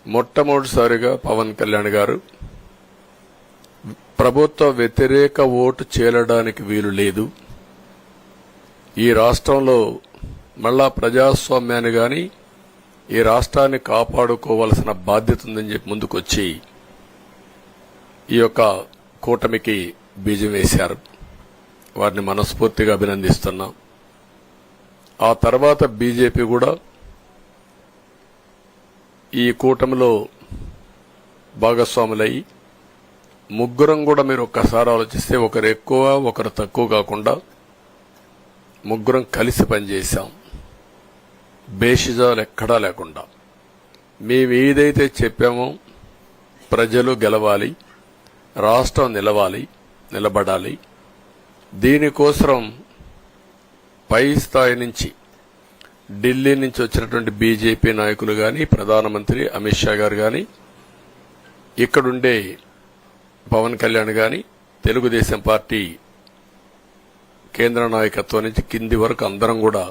మొట్టమొదటిసారిగా పవన్ కళ్యాణ్ గారు ప్రభుత్వ వ్యతిరేక ఓటు చేలడానికి వీలు లేదు, ఈ రాష్ట్రంలో మళ్ళా ప్రజాస్వామ్యాన్ని గాని ఈ రాష్ట్రాన్ని కాపాడుకోవాల్సిన బాధ్యత ఉందని చెప్పి ముందుకొచ్చి ఈ యొక్క కూటమికి బీజం వేశారు. వారిని మనస్ఫూర్తిగా అభినందిస్తున్నాం. ఆ తర్వాత బీజేపీ కూడా ఈ కూటమిలో భాగస్వాములయ్యి ముగ్గురం కూడా మీరు ఒక్కసారి ఆలోచిస్తే ఒకరు ఎక్కువ ఒకరు తక్కువ కాకుండా ముగ్గురం కలిసి పనిచేశాం. బేషిజాలు ఎక్కడా లేకుండా మేము ఏదైతే చెప్పామో ప్రజలు గెలవాలి, రాష్ట్రం నిలబడాలి, దీనికోసం పై స్థాయి నుంచి ఢిల్లీ నుంచి వచ్చినటువంటి బీజేపీ నాయకులు గాని, ప్రధానమంత్రి అమిత్ షా గారు గాని, ఇక్కడుండే పవన్ కళ్యాణ్ గాని, తెలుగుదేశం పార్టీ కేంద్ర నాయకత్వం నుంచి కింది వరకు అందరం కూడా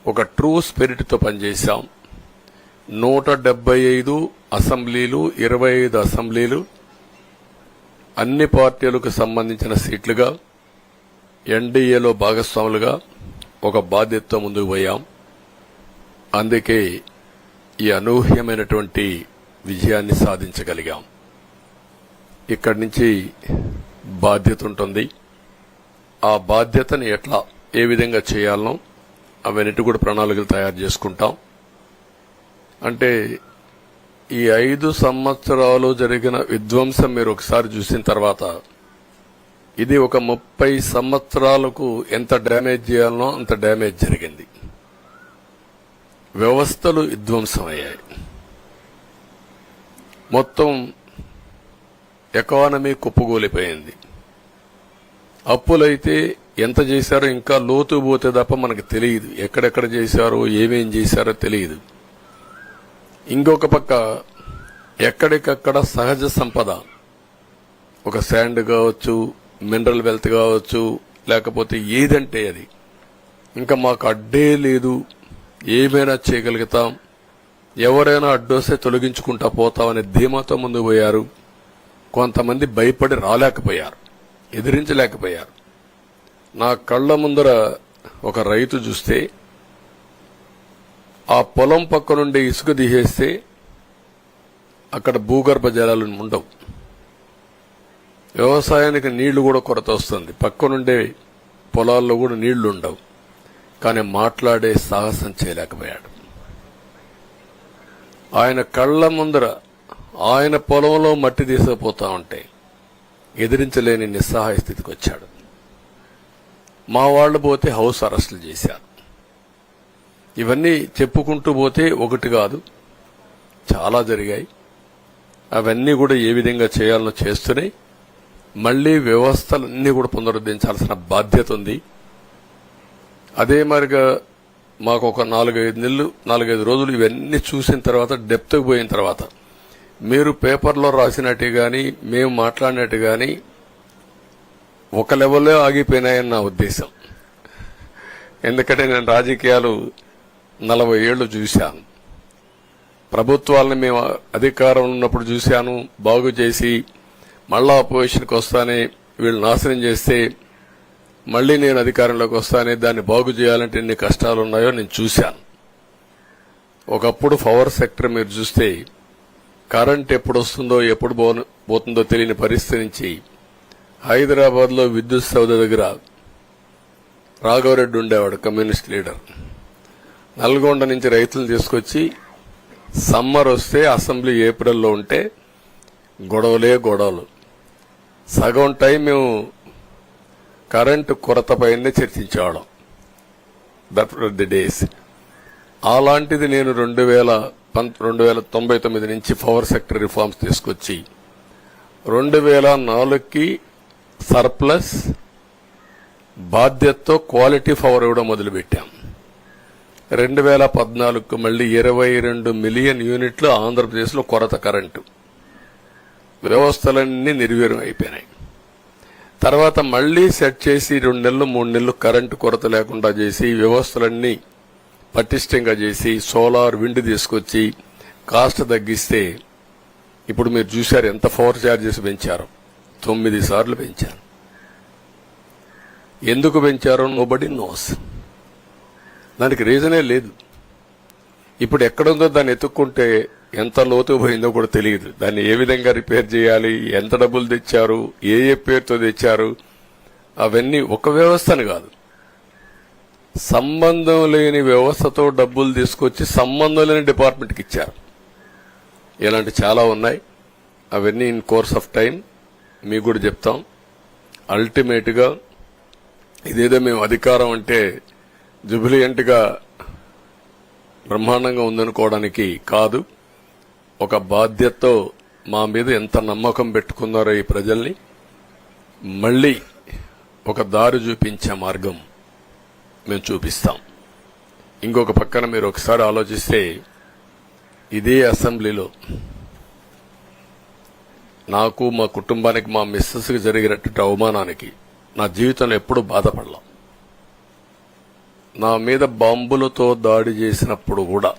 ఒక ట్రూ స్పిరిట్ తో పనిచేశాం. 175 అసెంబ్లీలు, 25 అసెంబ్లీలు అన్ని పార్టీలకు సంబంధించిన సీట్లుగా ఎన్డీఏలో భాగస్వాములుగా ఒక బాధ్యతతో ముందుకు పోయాం. అందుకే ఈ అనూహ్యమైనటువంటి విజయాన్ని సాధించగలిగాం. ఇక్కడి నుంచి బాధ్యత ఉంటుంది. ఆ బాధ్యతని ఏ విధంగా చేయాలనో అవన్నిటి కూడా ప్రణాళికలు తయారు చేసుకుంటాం. అంటే ఈ 5 సంవత్సరాలు జరిగిన విధ్వంసం మీరు ఒకసారి చూసిన తర్వాత ఇది ఒక 30 సంవత్సరాలకు ఎంత డ్యామేజ్ చేయాలనో అంత డ్యామేజ్ జరిగింది. వ్యవస్థలు విధ్వంసమయ్యాయి. మొత్తం ఎకానమీ కుప్పగూలిపోయింది. అప్పులైతే ఎంత చేశారో ఇంకా లోతు పోతే తప్ప మనకు తెలియదు. ఎక్కడెక్కడ చేశారో ఏమేం చేశారో తెలియదు. ఇంకొక పక్క ఎక్కడికక్కడ సహజ సంపద, ఒక శాండ్ కావచ్చు, మినరల్ వెల్త్ కావచ్చు, లేకపోతే ఏదంటే అది ఇంకా మాకు అడ్డే లేదు, ఏమైనా చేయగలుగుతాం, ఎవరైనా అడ్డొస్తే తొలగించుకుంటా పోతామనే ధీమాతో ముందుకు పోయారు. కొంతమంది భయపడి రాలేకపోయారు, ఎదిరించలేకపోయారు. నా కళ్ల ముందర ఒక రైతు చూస్తే ఆ పొలం పక్క నుండి ఇసుక తీసేస్తే అక్కడ భూగర్భ జలాలు ఉండవు, వ్యవసాయానికి నీళ్లు కూడా కొరత వస్తుంది, పక్క నుండే పొలాల్లో కూడా నీళ్లు ఉండవు. కానీ మాట్లాడే సాహసం చేయలేకపోయాడు. ఆయన కళ్ల ముందర ఆయన పొలంలో మట్టి తీసుకుపోతా ఉంటే ఎదిరించలేని నిస్సహాయ స్థితికి వచ్చాడు. మా వాళ్లు పోతే హౌస్ అరెస్టులు చేశారు. ఇవన్నీ చెప్పుకుంటూ పోతే ఒకటి కాదు, చాలా జరిగాయి. అవన్నీ కూడా ఏ విధంగా చేయాలనో చేస్తూనే మళ్లీ వ్యవస్థలన్నీ కూడా పునరుద్ధరించాల్సిన బాధ్యత ఉంది. అదే మరిగా మాకు ఒక 4-5 రోజులు ఇవన్నీ చూసిన తర్వాత డెప్త్కి పోయిన తర్వాత మీరు పేపర్లో రాసినట్టు గాని మేము మాట్లాడినట్టు గాని ఒక లెవెల్లో ఆగిపోయినాయని నా ఉద్దేశం. ఎందుకంటే నేను రాజకీయాలు 40 ఏళ్లు చూశాను. ప్రభుత్వాలను మేము అధికారం ఉన్నప్పుడు చూశాను, బాగు చేసి మళ్ళా అపోజిషన్కి వస్తానే వీళ్ళు నాశనం చేస్తే మళ్లీ నేను అధికారంలోకి వస్తానే దాన్ని బాగు చేయాలంటే ఎన్ని కష్టాలు ఉన్నాయో నేను చూశాను. ఒకప్పుడు పవర్ సెక్టర్ మీరు చూస్తే కరెంట్ ఎప్పుడు వస్తుందో ఎప్పుడు పోతుందో తెలియని పరిస్థితి నుంచి హైదరాబాద్ లో విద్యుత్ సౌధ దగ్గర రాఘవరెడ్డి ఉండేవాడు, కమ్యూనిస్ట్ లీడర్. నల్గొండ నుంచి రైతులను తీసుకొచ్చి సమ్మర్ వస్తే అసెంబ్లీ ఏప్రిల్లో ఉంటే గొడవలు సగం టైం మేము కరెంటు కొరత పైనే చర్చించేవాళ్ళం. That were the days. అలాంటిది నేను 1999 నుంచి పవర్ సెక్టర్ రిఫార్మ్స్ తీసుకొచ్చి 2004కి సర్ప్లస్ బాధ్యతతో క్వాలిటీ పవర్ ఇవ్వడం మొదలుపెట్టాం. 2014కు మళ్లీ 22 మిలియన్ యూనిట్లు ఆంధ్రప్రదేశ్లో కొరత కరెంటు. వ్యవస్థలన్నీ నిర్వీర్యం అయిపోయినాయి. తర్వాత మళ్లీ సెట్ చేసి 2 నెలలు 3 నెలలు కరెంటు కొరత లేకుండా చేసి వ్యవస్థలన్నీ పటిష్టంగా చేసి సోలార్, విండ్ తీసుకొచ్చి కాస్ట్ తగ్గిస్తే ఇప్పుడు మీరు చూశారు ఎంత ఫోర్ ఛార్జెస్ పెంచారు. 9 సార్లు పెంచారు. ఎందుకు పెంచారో నోబడీ నోస్. దానికి రీజనే లేదు. ఇప్పుడు ఎక్కడుందో దాన్ని ఎత్తుక్కుంటే ఎంత లోతు పోయిందో కూడా తెలియదు. దాన్ని ఏ విధంగా రిపేర్ చేయాలి, ఎంత డబ్బులు తెచ్చారు, ఏ పేరుతో తెచ్చారు, అవన్నీ ఒక వ్యవస్థను కాదు, సంబంధం లేని వ్యవస్థతో డబ్బులు తీసుకొచ్చి సంబంధం లేని డిపార్ట్మెంట్కి ఇచ్చారు. ఇలాంటి చాలా ఉన్నాయి. అవన్నీ ఇన్ కోర్స్ ఆఫ్ టైం మీకు కూడా చెప్తాం. అల్టిమేట్ గా ఇదేదో మేము అధికారం అంటే జుబిలియంట్ గా బ్రహ్మాండంగా ఉందనుకోవడానికి కాదు. ఒక బాధ్యతతో మా మీద ఎంత నమ్మకం పెట్టుకున్నారో ఈ ప్రజల్ని మళ్లీ ఒక దారి చూపించే మార్గం మేము చూపిస్తాం. ఇంకొక పక్కన మీరు ఒకసారి ఆలోచిస్తే ఇదే అసెంబ్లీలో నాకు, మా కుటుంబానికి, మా మిస్సెస్కి జరిగినటువంటి అవమానానికి నా జీవితంలో ఎప్పుడూ బాధపడలా. నా మీద బాంబులతో దాడి చేసినప్పుడు కూడా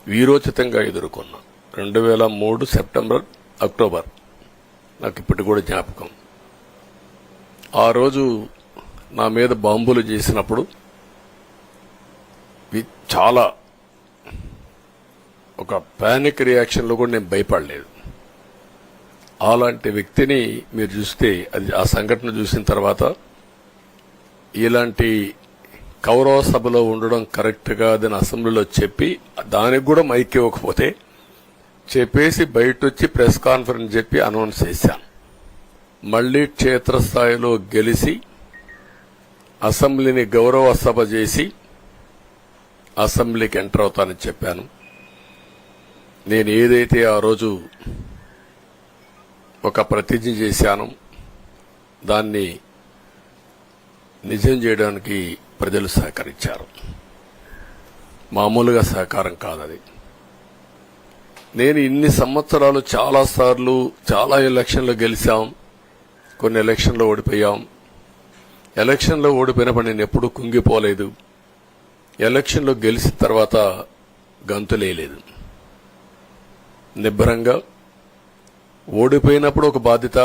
వీరోచితంగా ఎదుర్కొన్నా. 2003 సెప్టెంబర్, అక్టోబర్ నాకు ఇప్పటికి కూడా జ్ఞాపకం. ఆ రోజు నా మీద బాంబులు చేసినప్పుడు చాలా ఒక పానిక్ రియాక్షన్ లో కూడా నేను భయపడలేదు. అలాంటి వ్యక్తిని మీరు చూస్తే అది ఆ సంఘటన చూసిన తర్వాత ఇలాంటి కౌరవ సభలో ఉండడం కరెక్ట్ కాదని అసెంబ్లీలో చెప్పి దానికి కూడా మైక్ ఇవ్వకపోతే చెప్పేసి బయటొచ్చి ప్రెస్ కాన్ఫరెన్స్ చెప్పి అనౌన్స్ చేశాను. మళ్లీ క్షేత్రస్థాయిలో గెలిచి అసెంబ్లీని గౌరవ సభ చేసి అసెంబ్లీకి ఎంటర్ అవుతానని చెప్పాను. నేను ఏదైతే ఆ రోజు ఒక ప్రతిజ్ఞ చేశాను దాన్ని నిజం చేయడానికి ప్రజలు సహకరించారు. మామూలుగా సహకారం కాదది. నేను ఇన్ని సంవత్సరాలు చాలాసార్లు చాలా ఎలక్షన్లు గెలిచాం, కొన్ని ఎలక్షన్లో ఓడిపోయాం. ఎలక్షన్లో ఓడిపోయినప్పుడు నేను ఎప్పుడూ కుంగిపోలేదు. ఎలక్షన్లో గెలిచిన తర్వాత గంతులేయలేదు. నిబ్బరంగా ఓడిపోయినప్పుడు ఒక బాధ్యత,